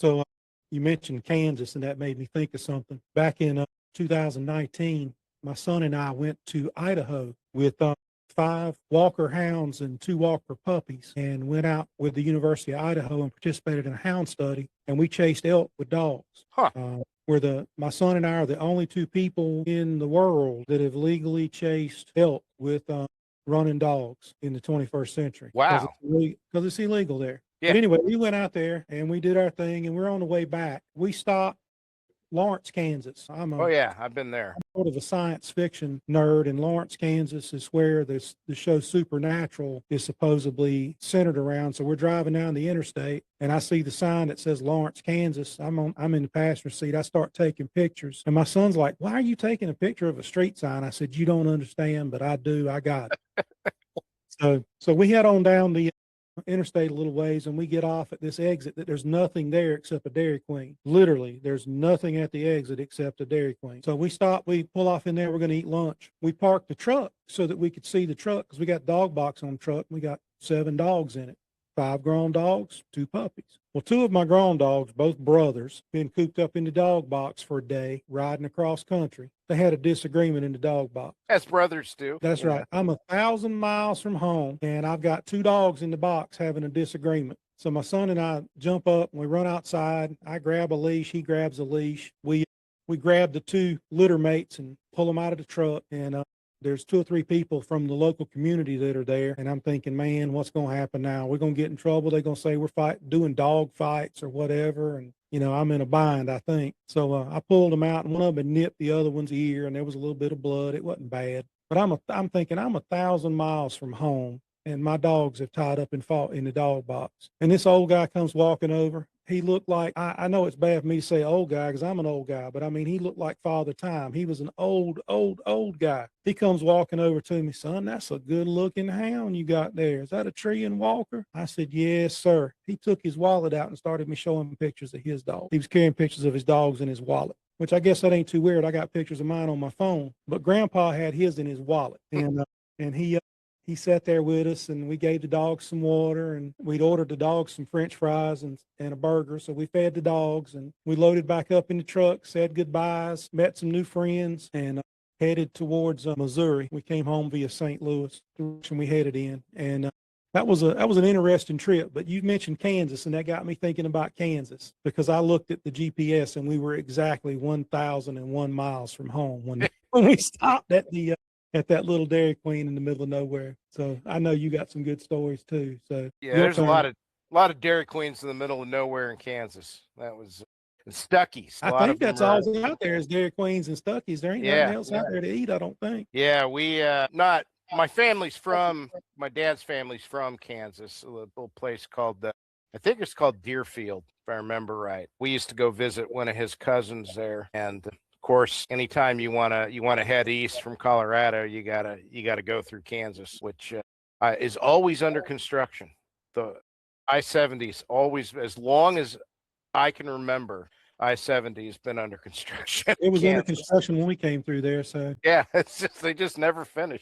So you mentioned Kansas, and that made me think of something. Back in 2019, my son and I went to Idaho with 5 Walker Hounds and 2 Walker puppies, and went out with the University of Idaho and participated in a hound study. And we chased elk with dogs. Huh. My son and I are the only 2 people in the world that have legally chased elk with running dogs in the 21st century. Wow. Because it's illegal there. Yeah. But anyway, we went out there and we did our thing, and we're on the way back. We stopped Lawrence, Kansas. Oh yeah, I've been there. Sort of a science fiction nerd, and Lawrence, Kansas is where the show Supernatural is supposedly centered around. So we're driving down the interstate, and I see the sign that says Lawrence, Kansas. I'm in the passenger seat. I start taking pictures, and my son's like, "Why are you taking a picture of a street sign?" I said, "You don't understand, but I do. I got it." So we head on down the interstate a little ways, and we get off at this exit that there's nothing there except a Dairy Queen. Literally, there's nothing at the exit except a Dairy Queen. So we stop, we pull off in there, we're going to eat lunch. We parked the truck so that we could see the truck, because we got dog box on the truck. We got 7 dogs in it, 5 grown dogs, 2 puppies. Well, 2 of my grown dogs, both brothers, been cooped up in the dog box for a day, riding across country. They had a disagreement in the dog box. As brothers do. That's right. I'm 1,000 miles from home, and I've got 2 dogs in the box having a disagreement. So my son and I jump up, and we run outside. I grab a leash. He grabs a leash. We grab the 2 litter mates and pull them out of the truck. And there's 2 or 3 people from the local community that are there. And I'm thinking, man, what's going to happen now? We're going to get in trouble. They're going to say we're doing dog fights or whatever. And, I'm in a bind, I think. So I pulled them out, and one of them nipped the other one's ear, and there was a little bit of blood. It wasn't bad. But I'm thinking I'm 1,000 miles from home, and my dogs have tied up and fought in the dog box. And this old guy comes walking over. He looked like, I know it's bad for me to say old guy because I'm an old guy, but I mean, he looked like Father Time. He was an old guy. He comes walking over to me, "Son, that's a good looking hound you got there. Is that a Treeing Walker?" I said, "Yes, sir." He took his wallet out and started me showing pictures of his dog. He was carrying pictures of his dogs in his wallet, which I guess that ain't too weird. I got pictures of mine on my phone, but Grandpa had his in his wallet. And he sat there with us, and we gave the dogs some water, and we'd ordered the dogs some French fries and a burger. So we fed the dogs, and we loaded back up in the truck, said goodbyes, met some new friends, and headed towards Missouri. We came home via St. Louis, direction we headed in. And that was an interesting trip. But you mentioned Kansas, and that got me thinking about Kansas, because I looked at the GPS, and we were exactly 1,001 miles from home when we stopped at that little Dairy Queen in the middle of nowhere. So I know you got some good stories too. So yeah, there's a lot of Dairy Queens in the middle of nowhere in Kansas. That was Stuckey's. I think that's all out there is Dairy Queens and Stuckey's. There ain't nothing else out there to eat, I don't think. Yeah, we my dad's family's from Kansas, a little place called I think it's called Deerfield, if I remember right. We used to go visit one of his cousins there, and of course, anytime you want to head east from Colorado, you gotta go through Kansas, which is always under construction. The I-70 is always, as long as I can remember, I-70 has been under construction. It was under construction when we came through there. So yeah, it's just they just never finished.